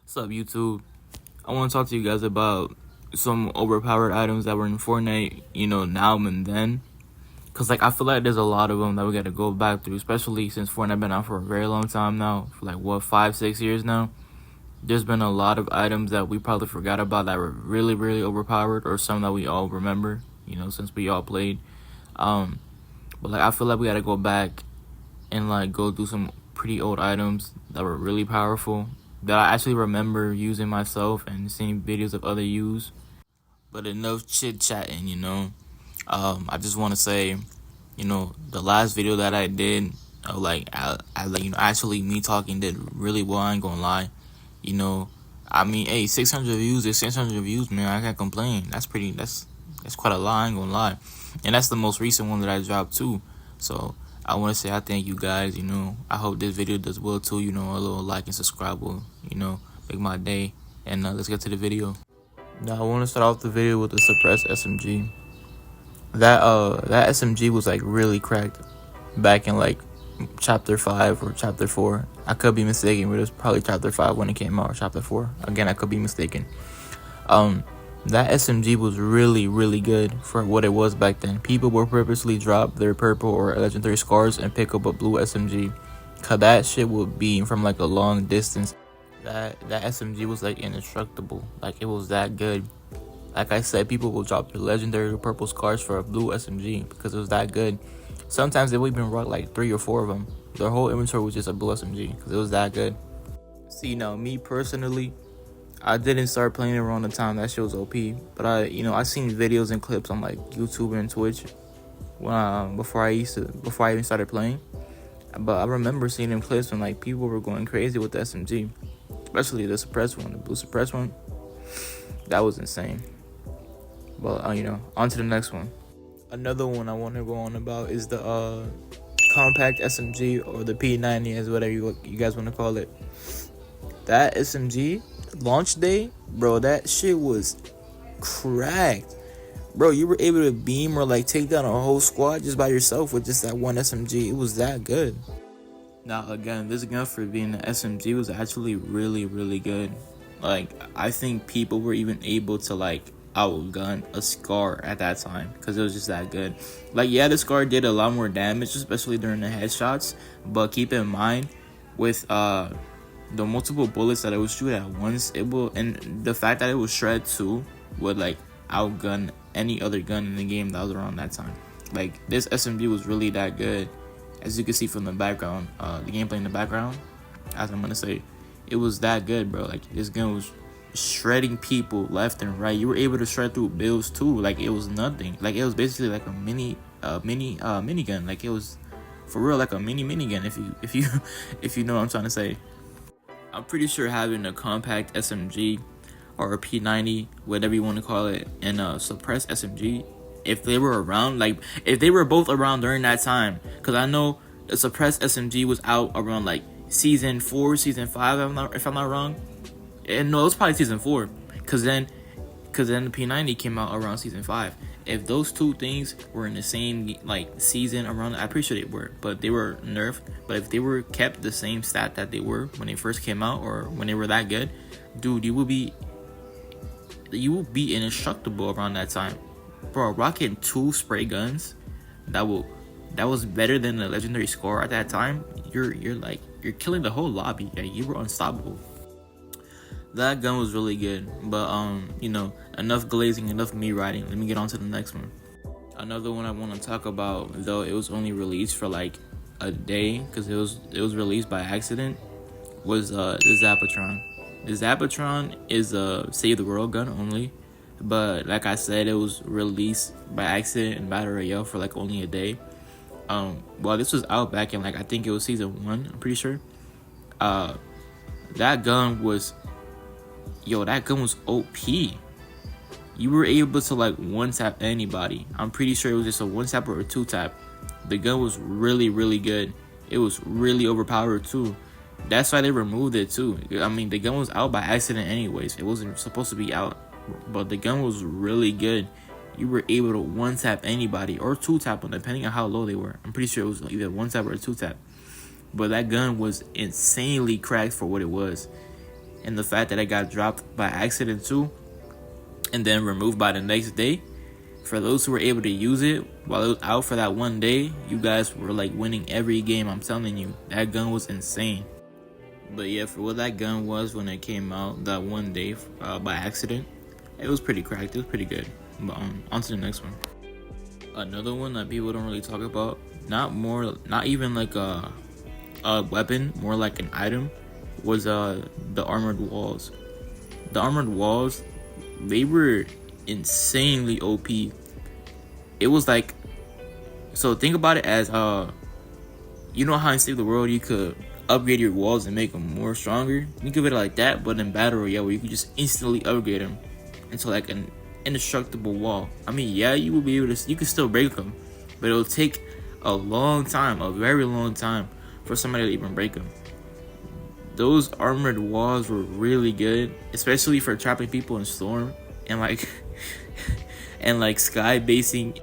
What's up, YouTube? I want to talk to you guys about some overpowered items that were in Fortnite, now and then. Because, I feel like there's a lot of them that we got to go back through, especially since Fortnite been out for a very long time now, for 5, 6 years now. There's been a lot of items that we probably forgot about that were really, really overpowered, or some that we all remember, since we all played. But, I feel like we got to go back and, go through some pretty old items that were really powerful that I actually remember using myself and seeing videos of other use. But enough chit chatting, I just want to say, the last video that I did, actually me talking did really well. I ain't gonna lie, hey, 600 views is 600 views, man. I can't complain. That's quite a lot. I ain't gonna lie, and that's the most recent one that I dropped too. So I want to say I thank you guys. I hope this video does well too. A little like and subscribe will, make my day. And let's get to the video. Now I want to start off the video with the suppressed SMG. That SMG was really cracked back in chapter 5 or chapter 4. I could be mistaken, but it was probably chapter 5 when it came out, or chapter 4. Again, I could be mistaken. That SMG was really, really good for what it was back then. People would purposely drop their purple or legendary scars and pick up a blue SMG, cause that shit would be from a long distance. That SMG was indestructible. It was that good. Like I said, people will drop their legendary or purple scars for a blue SMG because it was that good. Sometimes they would even rock 3 or 4 of them. Their whole inventory was just a blue SMG because it was that good. See, now me personally, I didn't start playing it around the time that shit was OP, but I seen videos and clips on YouTube and Twitch before I even started playing. But I remember seeing them clips when people were going crazy with the SMG, especially the suppressed one, the blue suppressed one. That was insane. But on to the next one. Another one I want to go on about is the compact SMG, or the P90, as whatever you guys want to call it. That SMG launch day, bro, that shit was cracked. Bro, you were able to beam or take down a whole squad just by yourself with just that one SMG. It was that good. Now again, this gun for being an SMG was actually really, really good. I think people were even able to outgun a Scar at that time because it was just that good. Yeah, the Scar did a lot more damage, especially during the headshots, but keep in mind with the multiple bullets that it would shoot at once, and the fact that it was shred too would outgun any other gun in the game that was around that time. This SMG was really that good, as you can see from the background, the gameplay in the background. As I'm gonna say, it was that good, bro. This gun was shredding people left and right. You were able to shred through builds too. It was nothing. It was basically a mini gun. It was for real a mini gun. If you know what I'm trying to say. I'm pretty sure having a compact SMG or a P90, whatever you want to call it, and a suppressed SMG, if they were around, if they were both around during that time, because I know the suppressed SMG was out around season 4, season 5, if I'm not wrong. And no, it was probably season 4, because then the P90 came out around season 5. If those two things were in the same season around, I'm pretty sure they were, but they were nerfed. But if they were kept the same stat that they were when they first came out, or when they were that good, dude, you will be indestructible around that time, bro. Rocking 2 spray guns, that was better than the legendary score at that time. You're killing the whole lobby. You were unstoppable. That gun was really good, but enough glazing, enough me riding. Let me get on to the next one. Another one I want to talk about, though it was only released for a day because it was released by accident, was the Zapatron. The Zapatron is a save the world gun only, but like I said, it was released by accident in Battle Royale for only a day. Well, this was out back in I think it was season 1. I'm pretty sure. That gun was. That gun was OP. You were able to one tap anybody. I'm pretty sure it was just a 1-tap or a 2-tap. The gun was really, really good. It was really overpowered too. That's why they removed it too. I mean, the gun was out by accident anyways. It wasn't supposed to be out, but the gun was really good. You were able to 1-tap anybody or 2-tap them, depending on how low they were. I'm pretty sure it was either 1-tap or a 2-tap. But that gun was insanely cracked for what it was. and the fact that it got dropped by accident too, and then removed by the next day. For those who were able to use it while it was out for that one day, you guys were like winning every game. I'm telling you, that gun was insane. But yeah, for what that gun was when it came out that one day by accident, it was pretty cracked. It was pretty good. But on to the next one. Another one that people don't really talk about, not even like a weapon, more like an item, was the armored walls. The armored walls, they were insanely OP. It was like, so think about it as you know how in Save the World you could upgrade your walls and make them more stronger. Think of it like that, but in Battle Royale where you could just instantly upgrade them into like an indestructible wall. I mean, yeah, you will be able to, you can still break them, but it'll take a long time, a very long time, for somebody to even break them. Those armored walls were really good, especially for trapping people in Storm and like and like sky basing.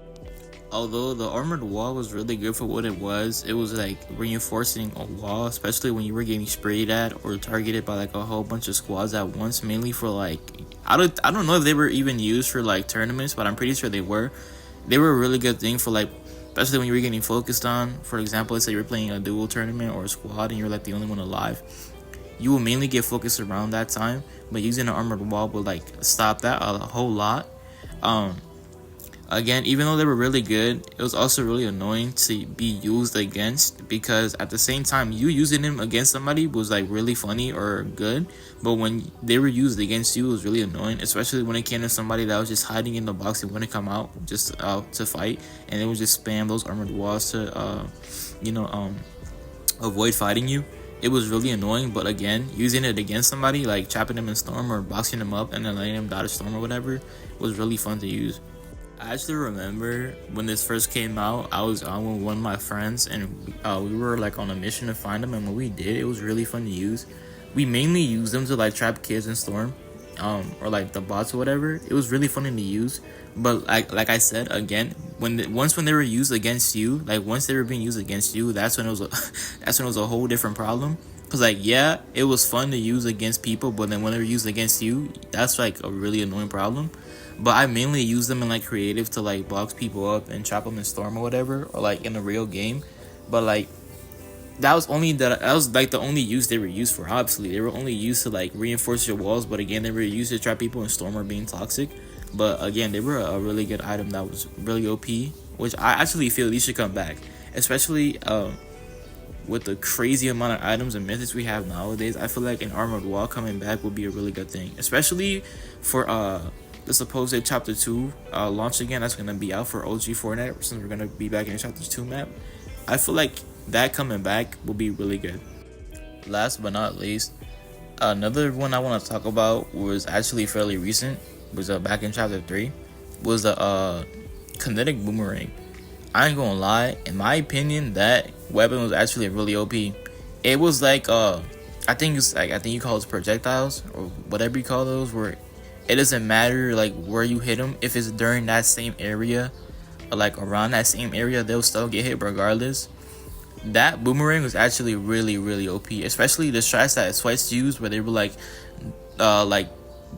Although the armored wall was really good for what it was like reinforcing a wall, especially when you were getting sprayed at or targeted by like a whole bunch of squads at once, mainly for like, I don't know if they were even used for like tournaments, but I'm pretty sure they were. They were a really good thing for like, especially when you were getting focused on. For example, let's say you're playing a duel tournament or a squad and you're like the only one alive. You will mainly get focused around that time, but using an armored wall would like stop that a whole lot. Again, even though they were really good, it was also really annoying to be used against, because at the same time you using them against somebody was like really funny or good, but when they were used against you, it was really annoying, especially when it came to somebody that was just hiding in the box and wouldn't come out just to fight, and they would just spam those armored walls to avoid fighting you. It was really annoying, but again, using it against somebody, like trapping them in Storm or boxing them up and then letting them dodge Storm or whatever, was really fun to use. I actually remember when this first came out, I was on with one of my friends and we were like on a mission to find them, and when we did, it was really fun to use. We mainly used them to like trap kids in Storm, or like the bots or whatever. It was really fun to use, but like I said, again, when they were used against you, like once they were being used against you, that's when it was a whole different problem. Cause like, yeah, it was fun to use against people, but then when they were used against you, that's like a really annoying problem. But I mainly use them in like creative to like box people up and trap them in Storm or whatever, or like in a real game. But like that was like the only use they were used for. Obviously, they were only used to like reinforce your walls, but again, they were used to trap people in Storm or being toxic. But again, they were a really good item that was really OP, which I actually feel these should come back, especially with the crazy amount of items and methods we have nowadays. I feel like an armored wall coming back would be a really good thing, especially for the supposed chapter 2 launch again. That's gonna be out for OG Fortnite, since we're gonna be back in chapter 2 map. I feel like that coming back will be really good. Last but not least, another one I want to talk about was actually fairly recent, was back in chapter 3, was the kinetic boomerang. I ain't gonna lie, in my opinion, that weapon was actually really OP. It was like I think you call it projectiles or whatever you call those, where it doesn't matter like where you hit them. If it's during that same area or like around that same area, they'll still get hit regardless. That boomerang was actually really, really OP, especially the strats that Swites used, where they were like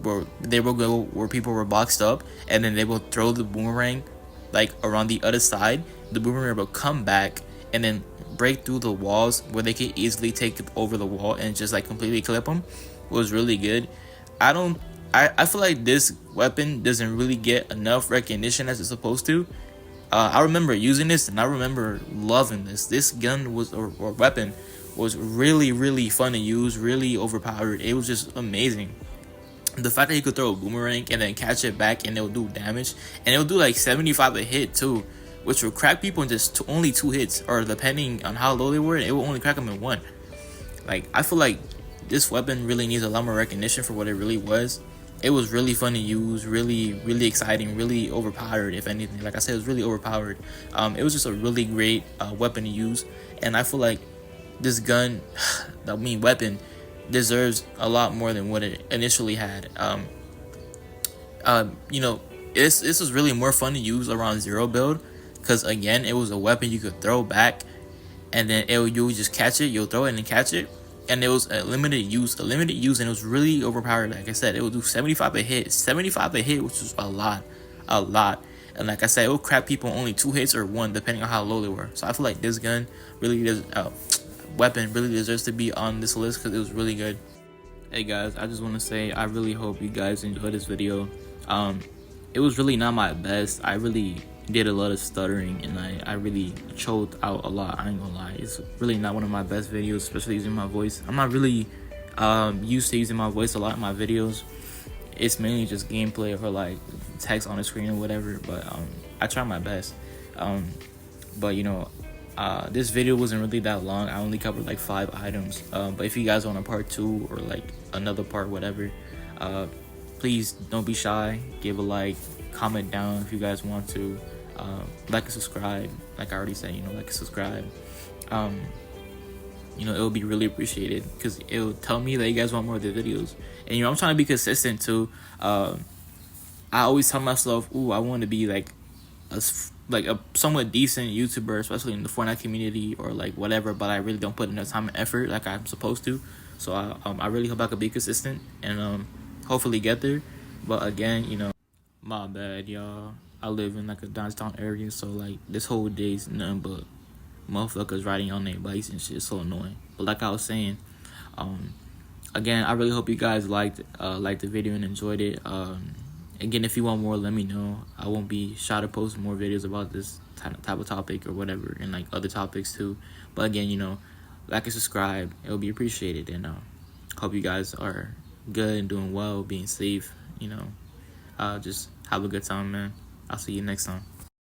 where they will go where people were boxed up, and then they will throw the boomerang like around the other side. The boomerang will come back and then break through the walls where they can easily take it over the wall and just like completely clip them. It was really good. I feel like this weapon doesn't really get enough recognition as it's supposed to. I remember using this and I remember loving this. This gun or weapon was really, really fun to use, really overpowered. It was just amazing. The fact that you could throw a boomerang and then catch it back and it'll do damage, and it'll do like 75 a hit too, which will crack people in just only 2 hits, or depending on how low they were, it will only crack them in 1. Like, I feel like this weapon really needs a lot more recognition for what it really was. It was really fun to use, really, really exciting, really overpowered, if anything. Like I said, it was really overpowered. It was just a really great weapon to use, and I feel like this weapon deserves a lot more than what it initially had. This was really more fun to use around 0 build, because again, it was a weapon you could throw back, and then you would just catch it. You'll throw it and catch it. and it was a limited use, and it was really overpowered. Like I said, it would do 75 a hit, which was a lot, a lot. And like I said, it would crap people only 2 hits or 1, depending on how low they were. So I feel like this gun really does, weapon really deserves to be on this list because it was really good. Hey guys, I just want to say I really hope you guys enjoyed this video. It was really not my best. I really did a lot of stuttering and I really choked out a lot. I ain't gonna lie, it's really not one of my best videos, especially using my voice. I'm not really used to using my voice a lot in my videos. It's mainly just gameplay or like text on the screen or whatever, but I try my best. But you know, this video wasn't really that long. I only covered like 5 items. But if you guys want a part 2 or like another part, whatever, please don't be shy. Give a like, comment down if you guys want to. Like and subscribe. Like I already said, you know, like and subscribe. You know, it will be really appreciated because it will tell me that you guys want more of the videos. And you know, I'm trying to be consistent too. I always tell myself, ooh, I want to be like a somewhat decent YouTuber, especially in the Fortnite community or like whatever, but I really don't put enough time and effort like I'm supposed to. So I really hope I could be consistent and hopefully get there. But again, you know, my bad, y'all. I live in like a downtown area, so like this whole day's nothing but motherfuckers riding on their bikes and shit. So annoying. But like I was saying, again, I really hope you guys liked the video and enjoyed it. Again, if you want more, let me know. I won't be shy to post more videos about this type of topic or whatever, and like other topics too. But again, you know, like and subscribe. It'll be appreciated, and hope you guys are good and doing well, being safe. You know, just have a good time, man. I'll see you next time.